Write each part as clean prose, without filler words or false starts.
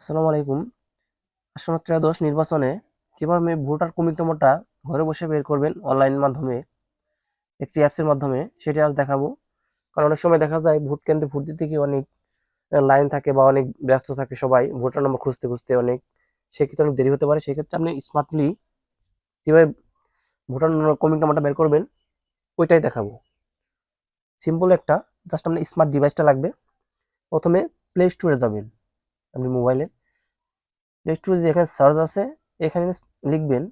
আসসালামু আলাইকুম। আসন্ন ত্রয়োদশ নির্বাচনে কিভাবে ভোটার কমিটি নম্বরটা ঘরে বসে বের করবেন অনলাইনের মাধ্যমে একটি অ্যাপসের মাধ্যমে সেটি আজ দেখাবো। কারণ অনেক সময় দেখা যায় ভোট কেন্দ্রে ভোট দিতে গিয়ে অনেক লাইন থাকে বা অনেক ব্যস্ত থাকে, সবাই ভোটার নম্বর খুঁজতে খুঁজতে অনেক সেক্ষেত্রে অনেক দেরি হতে পারে। সেক্ষেত্রে আপনি স্মার্টলি কিভাবে ভোটার কমিটি নম্বরটা বের করবেন ওইটাই দেখাবো। সিম্পল একটা জাস্ট আপনার স্মার্ট ডিভাইসটা লাগবে। প্রথমে প্লে স্টোরে যাবেন, আপনি মোবাইলে প্লে স্টোরে যে এখানে সার্চ আছে এখানে লিখবেন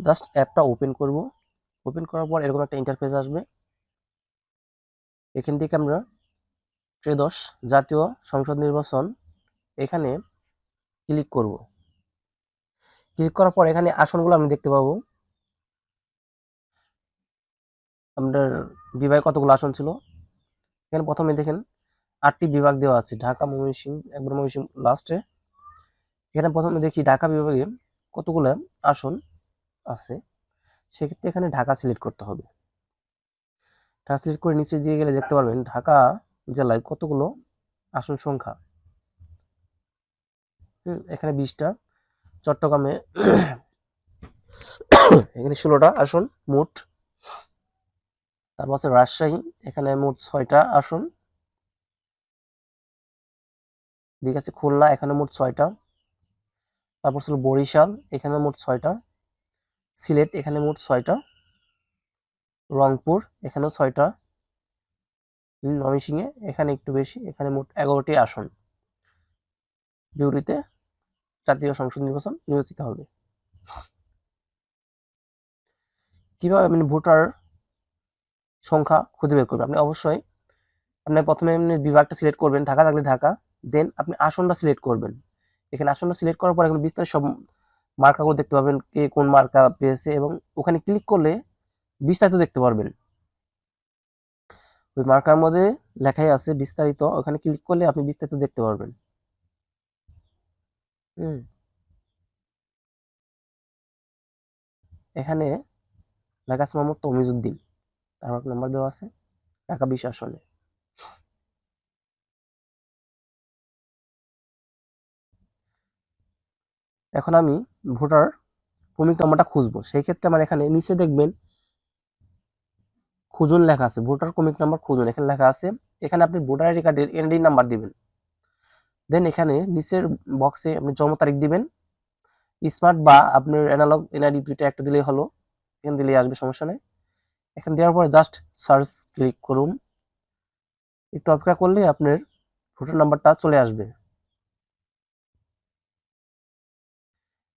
জাস্ট অ্যাপটা ওপেন করব। ওপেন করার পর এরকম একটা ইন্টারফেস আসবে। এখান থেকে আমরা ত্রয়োদশ জাতীয় সংসদ নির্বাচন এখানে ক্লিক করব। ক্লিক করার পর এখানে আসনগুলো আমি দেখতে পাবো। আমাদের বিভাগে কতগুলো আসন ছিল এখানে প্রথমে দেখেন 8টি বিভাগ দেওয়া আছে, ঢাকা, ময়মনসিংহ, একবার ময়মনসিংহ লাস্টে। এখানে প্রথমে দেখি ঢাকা বিভাগে কতগুলো আসন আছে। সেক্ষেত্রে এখানে ঢাকা সিলেক্ট করতে হবে। ঢাকা সিলেক্ট করে নিচে দিয়ে গেলে দেখতে পারবেন ঢাকা জেলায় কতগুলো আসন সংখ্যা। এখানে 20টা। চট্টগ্রামে এখানে 16টা আসন মোট। তারপর আছে রাজশাহী, এখানে মোট 6টা আসন। ঠিক আছে, খুলনা এখানে মোট 6টা। তারপর ছিল বরিশাল, এখানে মোট 6টা। সিলেট এখানে মোট 6টা। রংপুর এখানেও 6টা। ময়মনসিংহে এখানে একটু বেশি, এখানে মোট 11টি আসন বিউটিতে জাতীয় সংসদ নির্বাচন নির্বাচিত হবে। কিভাবে আপনি ভোটার সংখ্যা খুঁজে বের করবেন? আপনি অবশ্যই আপনি প্রথমে আপনি বিভাগটা সিলেক্ট করবেন, ঢাকা থাকলে ঢাকা। দেন আপনি আসনটা সিলেক্ট করবেন। এখানে আসনটা সিলেক্ট করার পর এখানে বিস্তারিত সব মার্কাগুলো দেখতে পাবেন, কে কোন মার্কা পেয়েছে, এবং ওখানে ক্লিক করলে বিস্তারিত দেখতে পারবেন। ওই মার্কার মধ্যে লেখাই আছে বিস্তারিত, ওখানে ক্লিক করলে আপনি বিস্তারিত দেখতে পারবেন। হুম এখানে লেখা আছে মোহাম্মদ তমিজউদ্দিন, তার নাম্বার দেওয়া আছে ঢাকা 20 আসনে। এখন আমি ভোটার কমিটি নাম্বারটা খুঁজবো। সেই ক্ষেত্রে আমার এখানে নিচে দেখবেন খুঁজুন লেখা আছে, ভোটার কমিটি নাম্বার খুঁজুন এখানে লেখা আছে। এখানে আপনি ভোটার আইডি কার্ডের এনআইডি নাম্বার দিবেন। দেন এখানে নিচের বক্সে আপনি জন্ম তারিখ দিবেন। স্মার্ট বা আপনার অ্যানালগ এনআইডি দুইটা একটা দিলেই হলো, এখানে দিলেই আসবে, সমস্যা নেই। এখানে দেওয়ার পরে জাস্ট সার্চ ক্লিক করুন। একটু অপেক্ষা করলে আপনার ভোটার নাম্বারটা চলে আসবে।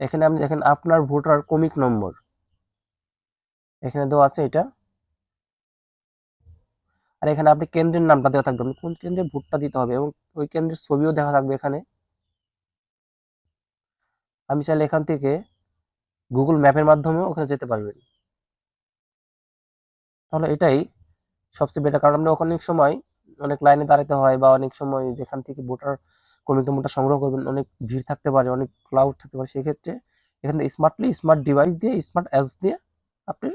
এখানে আপনি দেখেন আপনার ভোটার কমিক নম্বর এখানে দেওয়া আছে এটা। আর এখানে আপনি কেন্দ্রের নামটা দেওয়া থাকবে, আপনি কোন কেন্দ্রে ভোটটা দিতে হবে, এবং ওই কেন্দ্রের ছবিও দেখা থাকবে এখানে। আমি চাইলে এখান থেকে গুগল ম্যাপের মাধ্যমেও ওখানে যেতে পারবেন। তাহলে এটাই সবচেয়ে বেটার, কারণ আপনি অনেক সময় অনেক লাইনে দাঁড়াতে হয়, বা অনেক সময় যেখান থেকে ভোটার কমিটি নম্বরটা সংগ্রহ করবেন অনেক ভিড় থাকতে পারে, অনেক ক্লাউড থাকতে পারে। সেক্ষেত্রে এখানে স্মার্ট ডিভাইস দিয়ে, স্মার্ট অ্যাপস দিয়ে আপনি